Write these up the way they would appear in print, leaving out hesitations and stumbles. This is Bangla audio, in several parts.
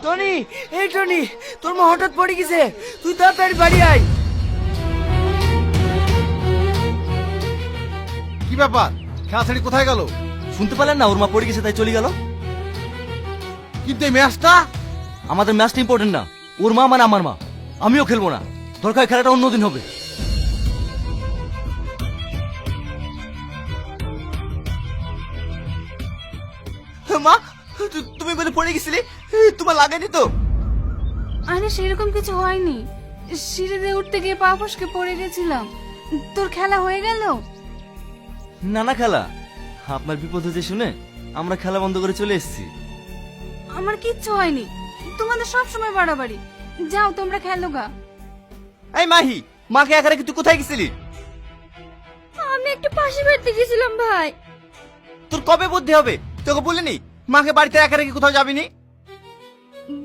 টনি, এই টনি, তোর মা হঠাৎ পড়ে গেছে, তুই তাড়াতাড়ি বাড়ি আয়। কি ব্যাপার, খেলা ছেড়ে কোথায় গেল? শুনতে পেলেন না ওর মা পড়ে গেছে তাই চলে গেল। কিন্তু এই ম্যাচটা আমাদের ম্যাচটা ইম্পর্টেন্ট না, ওর মা মানে আমার মা। আমিও খেলবো না, দরকার খেলাটা অন্যদিন হবে। মা, তুমি বলে পড়ে গেছিলে, তোমার লাগেনি তো? আরে সেরকম কিছু হয়নি, সিঁড়িতে উঠতে গিয়ে পা ফসকে পড়ে গেছিলাম। তোর খেলা হয়ে গেল? না না খেলা, আপনার বিপদ হয়েছে শুনে আমরা খেলা বন্ধ করে চলে এসেছি। আমার কিচ্ছু হয়নি, তোমাদের সব সময় বাড়াবাড়ি। যাও তোমরা খেলো গা। এই মাহি, মাকে একা রেখে তুই কোথায় গেছিলি? আমি একটু পাশে বাড়িতে গেছিলাম ভাই। তোর কবে বুদ্ধি হবে? তোকে বলিনি মাকে বাড়িতে একা রেখে কোথাও যাবিনি?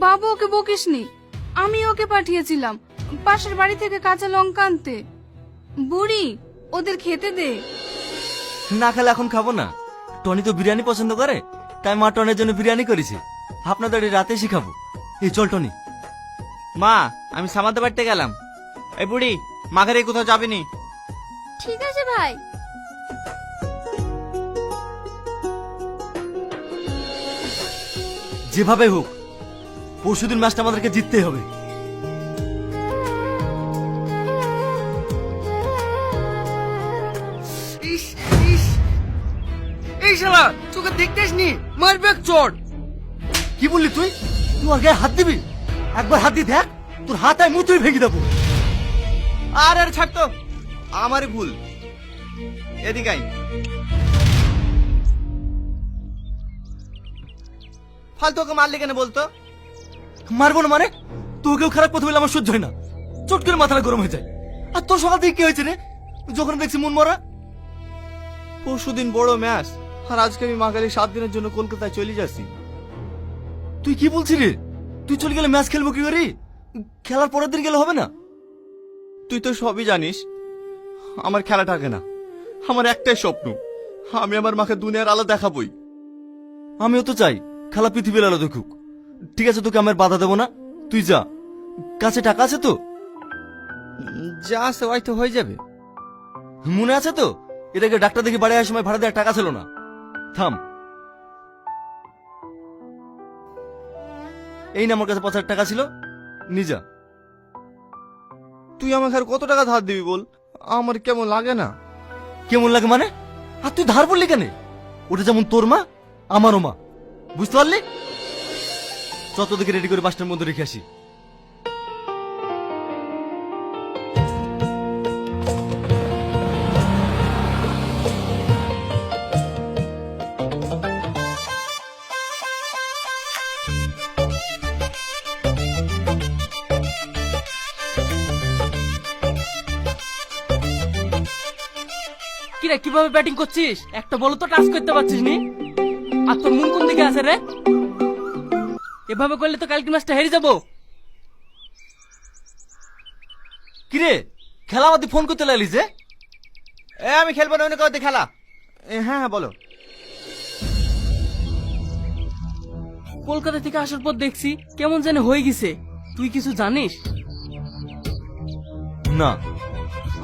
বাবু ওকে বকিসনি, আমি ওকে পাঠিয়েছিলাম পাশের বাড়ি থেকে কাঁচা লঙ্কা আনতে। বুড়ি, ওদের খেতে দে। না খেলে এখন খাবো না। টনি তো বিরিয়ানি পছন্দ করে, তাই মা টনের জন্য বিরিয়ানি করেছে। আপনাদের রাতে শিখাবো। এই চল টনি। মা, আমি সামাদের বাড়িতে গেলাম। এই বুড়ি, মাকে রেখে কোথাও যাবিনি। ঠিক আছে ভাই। যেভাবে হোক পরশুদিন ম্যাচটা আমাদেরকে জিততেই হবে। ইস ইস, এই শালা তোকে দেখতেসনি, মারবে এক চোট। কি বললি তুই? তুই ওর গায়ে হাত দিবি? একবার হাত দিয়ে দেখ, তোর হাত আয় মুতুই ভেঙে দেবো। আর আর ছাড় তো, আমারই ভুল। এদিকে আই। ফালতু ওকে মারলি কেন বলতো? মারবো না মানে? তোকেও খারাপ কথা বলে আমার সহ্য হয় না, চট করে মাথাটা গরম হয়ে যায়। আর তোর সকাল থেকে কি হয়েছে রে, যখন দেখছি মন মরা? পরশুদিন বড় ম্যাচ, আর আজকে আমি মাকালি 7 দিনের জন্য কলকাতায় চলে যাচ্ছি। তুই কি বলছিস রে? তুই চলে গেলে ম্যাচ খেলবো কি করে? খেলার পরের দিন গেলে হবে না? তুই তো সবই জানিস, আমার খেলা থাকে না। আমার একটাই স্বপ্ন, আমি আমার মাকে দুনিয়ার আলো দেখাবই। আমিও তো চাই খেলা পৃথিবীর আলো দেখুক। ঠিক আছে, তোকে আমার বাধা দেবো না, তুই যা। কাছে টাকা আছে তো? যা আছে হয়তো হয়ে যাবে। মনে আছে তো এটাকে ডাক্তার দেখে বাড়ি আসার সময় ভাড়া দেওয়ার টাকা ছিল না? থাম, এই না আমার কাছে 5,000 টাকা ছিল, নিজা। তুই আমাকে আর কত টাকা ধার দিবি বল? আমার কেমন লাগে না। কেমন লাগে মানে? আর তুই ধার বললি কেন? ওটা যেমন তোর মা, আমারও মা, বুঝতে পারলি? যত দিকে রেডি করে বাসটার মধ্যে রেখে আসি। কিরে, কিভাবে ব্যাটিং করছিস? একটা বল তো টাচ করতে পারছিস নি। আর তোর মন কোন দিকে আছে রে? এভাবে করলে তো কালকে ম্যাচটা হেরে যাবো। কিরে, খেলা আমাদের ফোন করতে লাগলি যে? আমি খেলবো না, অন্য কাউকে খেলা। হ্যাঁ হ্যাঁ বলো। কলকাতা থেকে আসার পর দেখছি কেমন জানি হয়ে গেছে। তুই কিছু জানিস? না,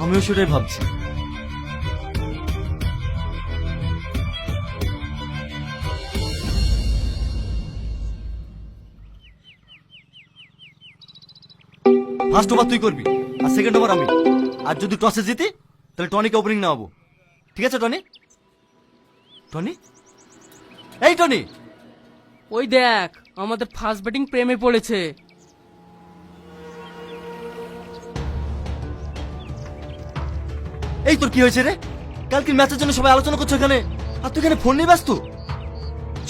আমিও সেটাই ভাবছি। ফার্স্ট ওভার তুই করবি আর সেকেন্ড ওভার আমি। আর যদি টসে জিতি তাহলে টনিকে ওপেনিং নেওয়াবো। ঠিক আছে টনি? টনি, এই টনি। ওই দেখ, আমাদের ফার্স্ট ব্যাটিং প্রেমে পড়েছে। এই তোর কি হয়েছে রে? কালকে ম্যাচের জন্য সবাই আলোচনা করছো এখানে, আর তুই এখানে ফোন নিয়ে ব্যস্ত।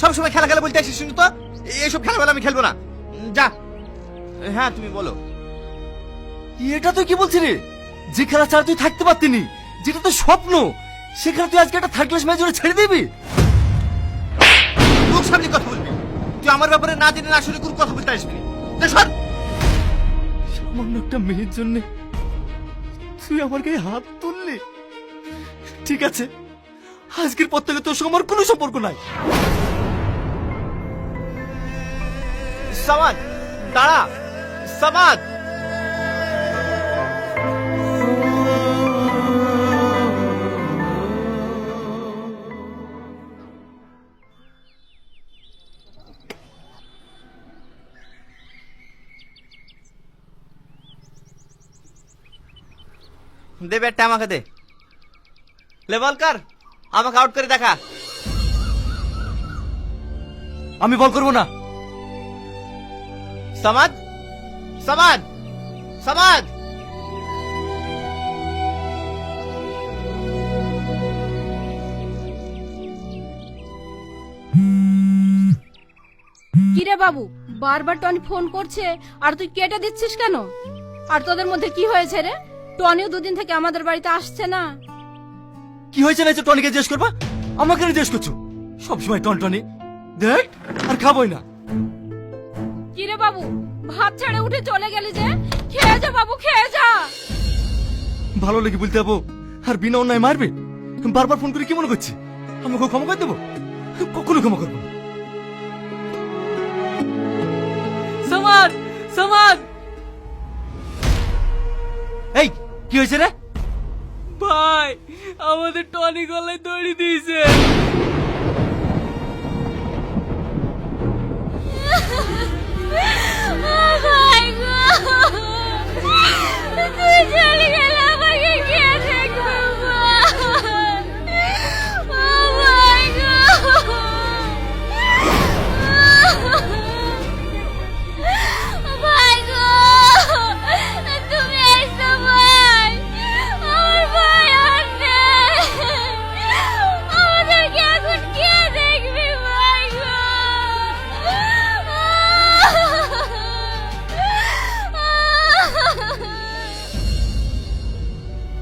সবসময় খেলা খেলা বলতে আসিস, শুনি তো এইসব খেলাবেলা আমি খেলবো না, যা। হ্যাঁ তুমি বলো। এটা তুই কি বলছিস রে? যে খেলা ছাড়া তুই থাকতে পারতিনি, যেটা তো স্বপ্ন, সেখানে তুই আজকে একটা থার্ড ক্লাস ম্যাচ জুড়ে ছেড়ে দিবি? মুখ সামনে কথা বলবি। তুই আমার ব্যাপারে না জেনে না শুনে কোনো কথা বলতে আসবি। সামান্য একটা মেয়ের জন্য তুই আমার গায়ে হাত তুললি? ঠিক আছে, আজকের পর থেকে তোর সঙ্গে আমার কোনো সম্পর্ক নাই। সামাদ দাঁড়া, সামাদ। দে ব্যাটটা আমাকে দে, লেভেল কর, আমাকে আউট করে দেখা। আমি বল করবো না। সামাদ, সামাদ, সামাদ। কিরে বাবু, বারবার টনি ফোন করছে আর তুই কেটে দিচ্ছিস কেন? আর তোদের মধ্যে কি হয়েছে রে? টনিও দুদিন থেকে আমাদের বাড়িতে আসছে না। কি হয়েছে না টনিকে জিজ্ঞেস করবা? আমাকে জিজ্ঞেস করছো? সবসময় টনি দেখ, আর খাবোই না। কিরে বাবু, ভাত ছেড়ে উঠে চলে গেলি যে? খেয়ে যা বাবু, খেয়ে যা। ভালো লেগে বলতে যাবো আর বিনা অন্যায় মারবে? বারবার ফোন করে কি মনে করছি আমাকে ক্ষমা করে দেবো? কখনো ক্ষমা করবো না। সমাদ, সমাদ। এই কি হয়েছে রে? ভাই, আমাদের টনি গলায় দড়ি দিয়েছে। ভাই গো, তুই চলে গেলে আমাকে কে দেখবে? ভাই গো, ভাই গো, তুমি এসো ভাই। আমার ভাই আর নেই, আমাদেরকে এখন কে দেখবে? ভাই গো,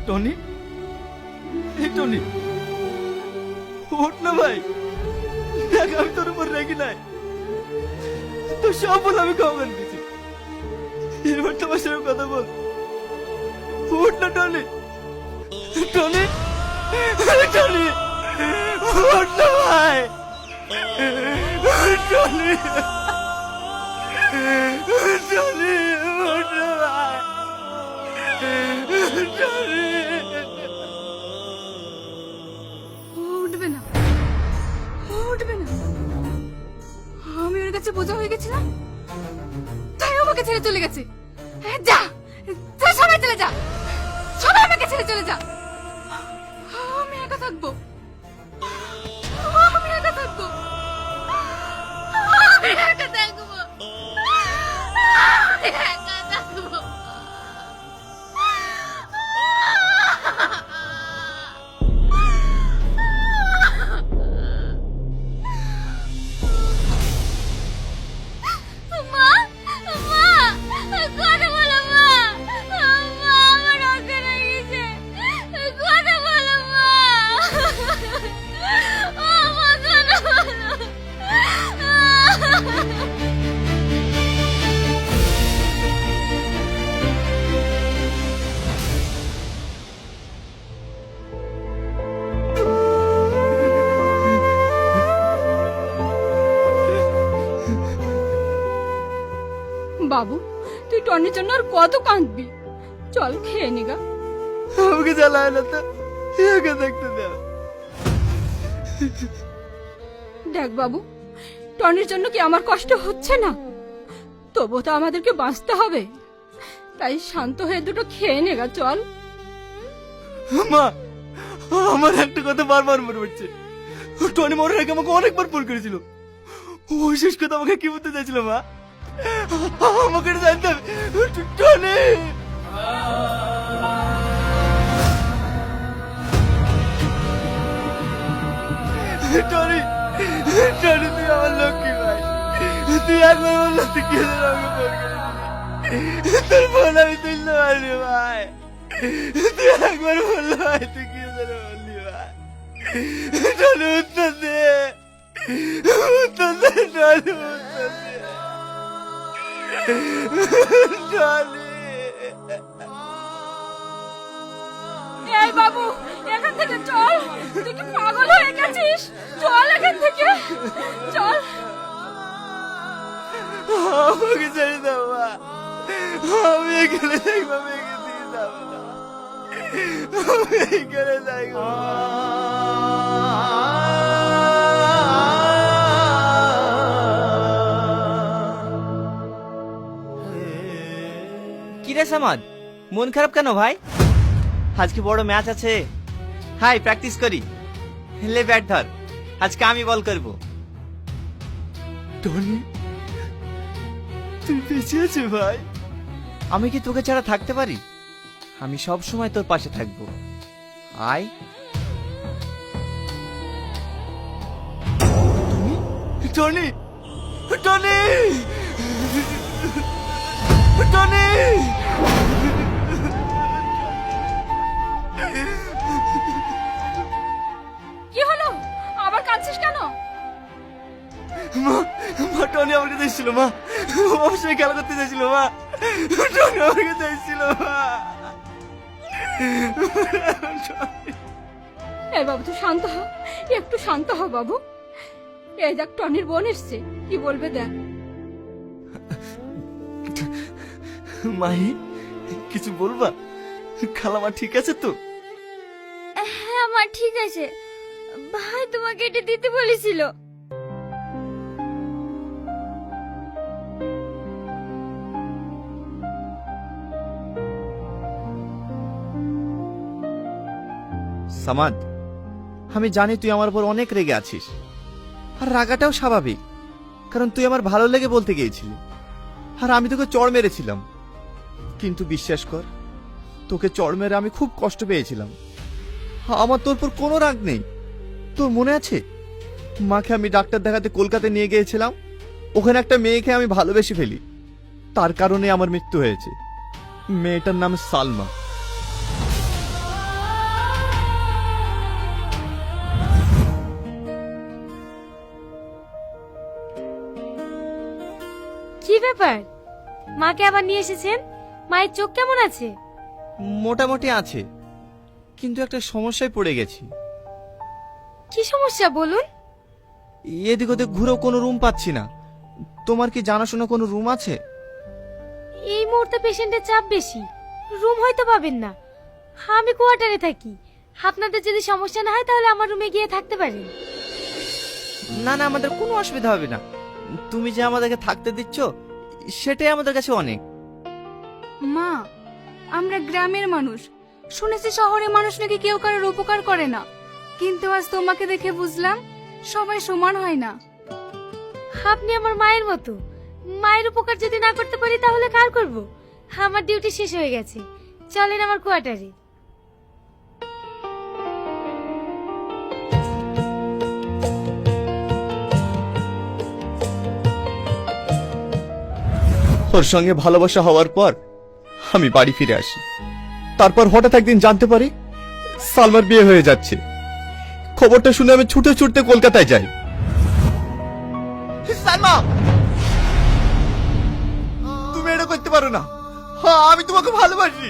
টনি, এই টনি, ওঠ না ভাই। দেখ আমি তোর উপর রেগে নাই, তোর সব বলে আমি ক্ষমা করে দিচ্ছি। এবার তোমার সাথে কথা বল। ওঠ না টনি, টনি, টনি, ওঠ না ভাই। টনি, টনি, ওঠ না ভাই। টনি। ও উঠবে না, ও উঠবে না। আমি ওর কাছে বোঝা হয়ে গেছিলাম, তাই আমাকে ছেড়ে চলে গেছে। যা, যা, সবাই চলে যা, সবাই আমাকে ছেড়ে চলে যা। আমি একা থাকবো, আমি একা থাকবো, আমি একা থাকবো, আমি একা থাকবো। মা, মা, কথা বলো মা। মা, আমার অজ্ঞান হয়ে গেছে, কথা বলো মা। ও মা, কথা বলো। বাবু, তুই টনির জন্য আর কত কাঁদবি? চল খেয়ে নিগা। আমাকে জ্বালায় না তো, একা দেখতে দাও। দেখ বাবু, টনির জন্য কি আমার কষ্ট হচ্ছে না? তবু তো আমাদেরকে বাঁচতে হবে, তাই শান্ত হয়ে দুটো খেয়ে নেগা, চল। মা, আমার একটা কথা বারবার মনে পড়ছে। টনি মরার আগে আমাকে অনেকবার ফোন করেছিল। ওই শেষ কথা আমাকে কি বলতে চাইছিল মা? আমাকে এটা জানতে হবে। টনি, টনি, টনি, তুই আমার লক্ষ্মী ভাই। তুই একবার বললো তুই কি আমাকে ফোন করেছিলি। তোর ফোন আমি তুলতে পারিনি ভাই। তুই একবার বললো ভাই তুই কি বললি ভাই। টনি, উত্তর দে, উত্তর দে টনি, উত্তর দে টনি। এই বাবু, এখান থেকে চল। তুই কি পাগল হয়ে গেছিস? চল এখান থেকে, চল। আমাকে ছেড়ে দাও মা, আমি এখানে থাকবো, মেয়েকে দিয়ে যাবো না, আমি এখানে থাকবো। কিরে সামাদ, মন খারাপ কেন ভাই? আজকে বড় ম্যাচ আছে, হাই প্র্যাকটিস করি। লে ব্যাট ধর, আজকে আমি বল করব। টনি, তুই বেঁচে আছিস ভাই? আমি কি তোকে ছাড়া থাকতে পারি? আমি সব সময় তোর পাশে থাকবো। আয়। Tony, Tony, Tony! কি হলো? আবার কাঁদছিস কেন? মা, মা, টনি আমার কাছে এসেছিল মা, অবশ্যই খেলা করতে চাইছিল মা, টনি আমার কাছে এসেছিল মা। এই বাবু তুই শান্ত হ, একটু শান্ত হ বাবু। এই দেখ টনির বোন এসছে, কি বলবে দেখ। মাহি, কিছু বলবা? খালামা ঠিক আছে তো? হ্যাঁ মা ঠিক আছে, ভাই তোমাকে এটা দিতে বলেছিল। সামাদ, আমি জানি তুই আমার উপর অনেক রেগে আছিস, আর রাগাটাও স্বাভাবিক, কারণ তুই আমার ভালো লেগে বলতে গিয়েছিলি, আর আমি তোকে চড় মেরেছিলাম। কিন্তু বিশ্বাস কর, তোকে চড় মেরে আমি খুব কষ্ট পেয়েছিলাম। আমার তোর উপর কোনো রাগ নেই। তোর মনে আছে মাকে আমি ডাক্তার দেখাতে কলকাতায় নিয়ে গিয়েছিলাম? ওখানে একটা মেয়েকে আমি ভালোবেসে ফেলি, তার কারণে আমার মৃত্যু হয়েছে। মেয়েটার নাম সালমা। কি ব্যাপার, মাকে আবার নিয়ে এসেছেন? মায়ের চোখ কেমন আছে? মোটামুটি আছে, কিন্তু একটা সমস্যায় পড়ে গেছি। কি সমস্যা বলুন? এদিক ওদিক ঘুরেও কোনো রুম পাচ্ছি না। তোমার কি জানাশোনা কোনো রুম আছে? এই মুহূর্তে পেশেন্টের চাপ বেশি, রুম হয়তো পাবেন না। আমি কোয়ার্টারে থাকি, আপনাদের যদি সমস্যা না হয় তাহলে আমার রুমে গিয়ে থাকতে পারেন। না না, আমাদের কোনো অসুবিধা হবে না। তুমি যে আমাদেরকে থাকতে দিচ্ছ সেটাই আমাদের কাছে অনেক। মা, আমরা গ্রামের মানুষ, শুনেছি শহরে মানুষ নাকি কেউ কারোর উপকার করে না, কিন্তু আজ তোমাকে দেখে বুঝলাম সবাই সমান হয় না। আপনি আমার মায়ের মতো, মায়ের উপকার যদি না করতে পারি তাহলে কার করব? আমার ডিউটি শেষ হয়ে গেছে, চলেন আমার কোয়ার্টারে। ওর সঙ্গে ভালোবাসা হওয়ার পর আমি বাড়ি ফিরে আসি। তারপর হঠাৎ একদিন জানতে পারি সালমার বিয়ে হয়ে যাচ্ছে। খবরটা শুনে আমি ছুটে ছুটতে কলকাতায় যাই। সালমা, তুমি এটা করতে পারো না। আমি তোমাকে ভালোবাসি,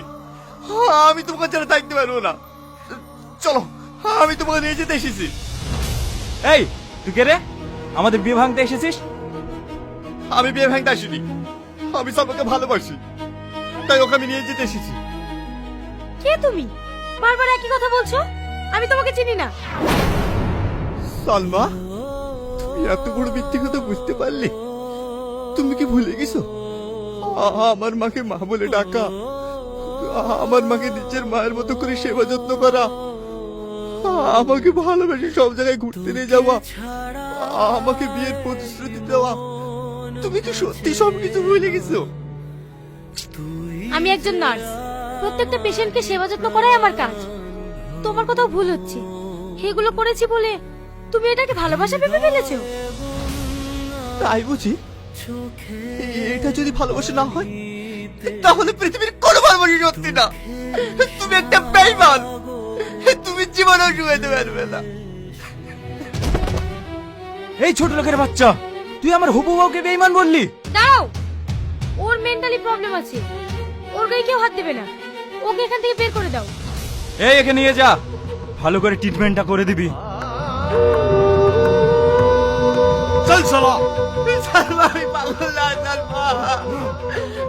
আমি তোমাকে ছাড়া থাকতে পারবো না। চলো, আমি তোমাকে নিয়ে যেতে এসেছি। এই, তুই কে রে? আমাদের বিয়ে ভাঙতে এসেছিস? আমি বিয়ে ভাঙতে আসিনি, আমি সালমাকে ভালোবাসি, তাই ওকে আমি নিয়ে যেতে এসেছি। কে তুমি? বারবার একই কথা বলছো, আমি তোমাকে চিনি না। সালমা, তুমি এত বড় মিথ্যে কথা বুঝতে পারলে? তুমি কি ভুলে গেছো আমার মাকে মা বলে ডাকা, আমার মাকে নিজের মায়ের মতো করে সেবা যত্ন করা, আমাকে ভালোবেসে সব জায়গায় ঘুরতে নিয়ে যাওয়া, আমাকে বিয়ের প্রতিশ্রুতি দেওয়া? তুমি কি সত্যি সবকিছু ভুলে গেছো? আমি একজন নার্স, প্রত্যেকটা পেশেন্টকে সেবা যত্ন করাই আমার কাজ। তোমার কোথাও ভুল হচ্ছে, এগুলো করেছি বলে তুমি এটাকে ভালোবাসা ভেবে ফেলেছো? তাই বুঝি? এটা যদি ভালোবাসা না হয় তাহলে পৃথিবীর কোনো ভালোবাসা সত্যি না। তুমি একটা বেঈমান, তুমি জীবনেও শুকাইতে পারবে না। এই ছোট লোকের বাচ্চা, তুই আমার হবু বউকে বেঈমান বললি? দাঁড়াও, ওর মেন্টালি প্রবলেম আছে, ওর গায়ে কেউ হাত দেবে না। ওকে এখান থেকে বের করে দাও। এই, একে নিয়ে যা, ভালো করে ট্রিটমেন্টটা করে দিবি। চল চলো, সালমা, আমি না সালমা,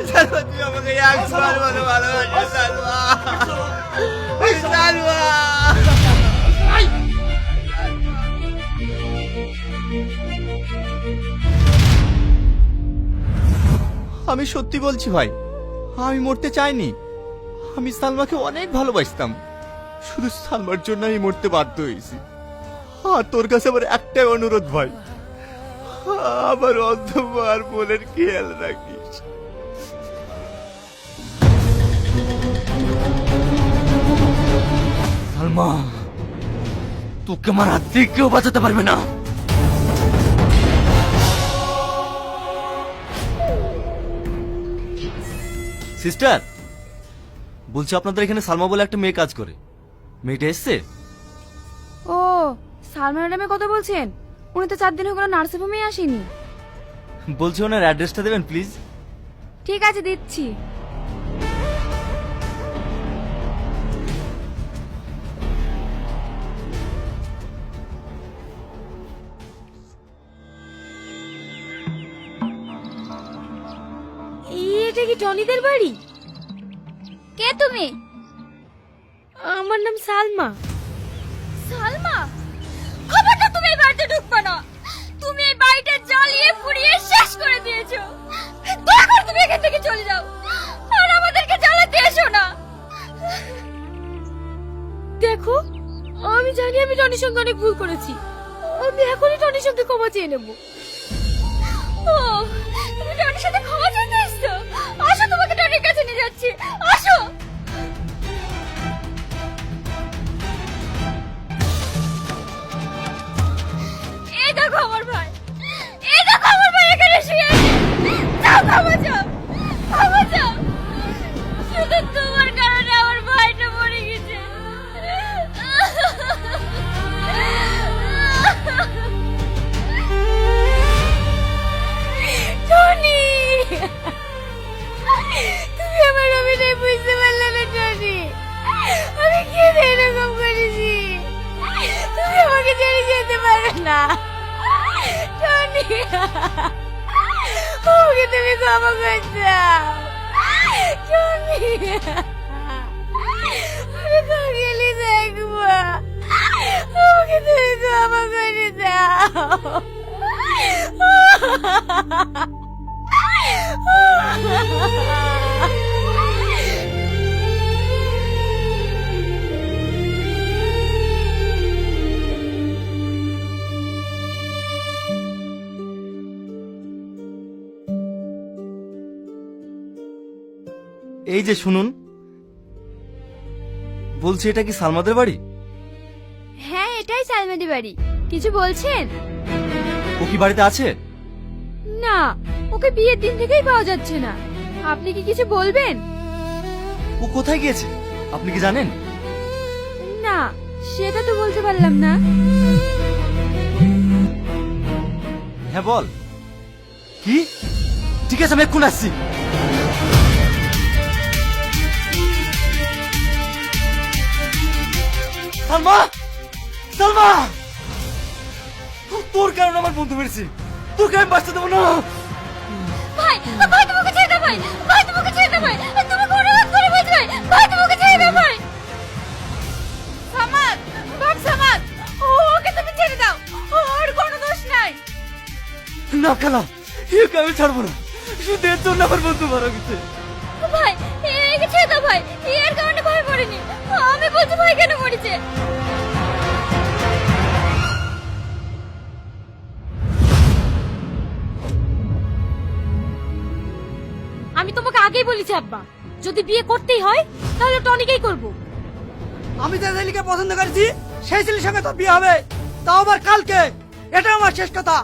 সালমা তুই আমাকে একবার বলো ভালোবাসো সালমা, সালমা। আমি সত্যি বলছি ভাই, আমি মরতে চাইনি। আমি সালমাকে অনেক ভালোবাসতাম, শুধু সালমার জন্য আমি মরতে বাধ্য হয়েছি। আর তোর কাছে আমার একটাই অনুরোধ ভাই, আমার অন্ধকার বোনের খেয়াল রাখিস। সালমা, তোকে আমার হাত থেকে কেউ বাঁচাতে পারবে না। সিস্টার, বলছি আপনাদের এখানে সালমা বলে একটা মেয়ে কাজ করে, মেয়েটা এসছে? ও, সালমা ম্যাডামের কথা বলছেন? উনি তো 4 দিন হয়ে গেল নার্সিং হোমে আসেনি। বলছি ওনার অ্যাড্রেসটা দেবেন প্লিজ। ঠিক আছে, দিচ্ছি। এটা কি টনিদের বাড়ি? কে তুমি? আমার নাম সালমা। সালমা, খবরটা তুমি এই বাড়িতে ঢুকবে না। তুমি এই বাড়িটা জ্বালিয়ে পুড়িয়ে শেষ করে দিয়েছো। দয়া করে তুমি এখান থেকে চলে যাও, আর আমাদেরকে জ্বালাতে এসো না। দেখো, আমি জানি আমি টনির সঙ্গে অনেক ভুল করেছি। আমি এখনই টনির সঙ্গে ক্ষমা চেয়ে নেব। ও, তুমি টনির সাথে ক্ষমা চাইতে এসছো? আসো, তোমাকে টনির কাছে নিয়ে যাচ্ছি, আসো। এই দেখো আমার ভাই, এই দেখো আমার ভাই এখানে শুয়ে আছে। যাও, ক্ষমা চাও, ক্ষমা চাও। শুধু তোমার কারণে আমার ভাইটা মরে গেছে। টনি, তুমি আমার অভিনয় বুঝতে পারলে না টনি? আমি কি এরকম করেছি? তুমি আমাকে ছেড়ে যেতে পারো না টনি, আমাকে তুমি ক্ষমা করে দাও টনি। আমি কাগেলি দেখবো, আমাকে তুমি ক্ষমা করে দাও। এই যে শুনুন, বলছি এটা কি সালমাদের বাড়ি? হ্যাঁ, এটাই সালমাদি বাড়ি। কিছু বলছেন? ও কি বাড়িতে আছে? না, ওকে বিয়ের দিন থেকেই পাওয়া যাচ্ছে না। আপনি কি কিছু বলবেন? ও কোথায় গিয়েছে আপনি কি জানেন? না, সেটা তো বলতে পারলাম না। হ্যাঁ বল। কি? ঠিক আছে, আমি এক্ষুনি আসছি। সালমা, সালমা, তোর কারণে আমার বন্ধু মেরেছে, তোকে আমি বাঁচতে দেবো না। ভাই, ভাই তোমাকে ছেড়ে দাও ভাই, ভাই তোমাকে ছেড়ে দাও ভাই, তুমি কোনো রাত করে ভাই, ভাই তোমাকে ছেড়ে দাও ভাই। সামাদ, ভাগ সামাদ, ওকে তুমি ছেড়ে দাও, ওর কোনো দোষ নাই। না খালা, একে আমি ছাড়বো না, শুধু এর জন্য আমার বন্ধু মারা গেছে। ভাই, একে ছেড়ে দাও ভাই, এর কারণে ভাই মরেনি। আমি বলছি ভাই কেন মরেছে। আমি তোমাকে আগেই বলেছি আব্বা, যদি বিয়ে করতেই হয় তাহলে টনিকেই করব। আমি যে ছেলেকে পছন্দ করেছি সেই ছেলের সঙ্গে তো বিয়ে হবে, তাও আবার কালকে। এটা আমার শেষ কথা।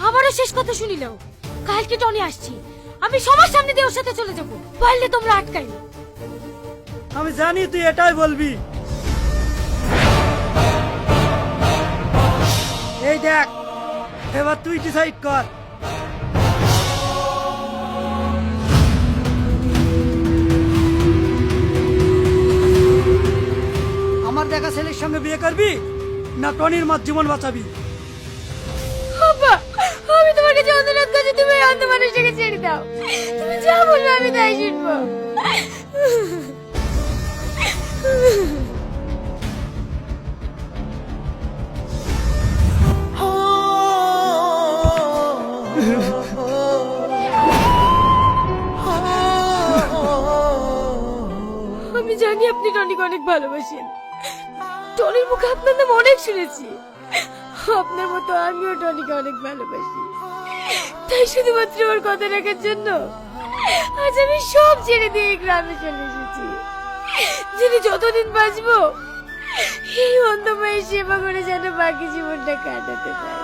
আমারও শেষ কথা শুনিলেও কালকে টনি আসছি, আমি সবার সামনে দিয়ে ওর সাথে চলে যাব, পারলে তোমরা আটকাই। আমি জানি তুই এটাই বলবি। এই দেখ, এবার তুই ডিসাইড কর। আমার দেখা ছেলের সঙ্গে বিয়ে করবি না টনির মার জীবন বাঁচাবি? আব্বা, আমি তোমাকে যন্ত্রণা শুধু তুমি এই অন্ধ মানুষটাকে ছেড়ে দাও। তুমি যা বলবে আমি তাই শুনবো। আমি জানি আপনি টনিকে অনেক ভালোবাসেন। টনির মুখে আপনার নাম অনেক শুনেছি। আপনার মতো আমিও টনিকে অনেক ভালোবাসি। তাই শুধুমাত্র ওর কথা রাখার জন্য আজ আমি সব ছেড়ে দিয়ে এই গ্রামে চলে এসেছি। যিনি যতদিন বাঁচবো এই অন্ধ মায়ের সেবা করে যেন বাকি জীবনটা কাটাতে পারি।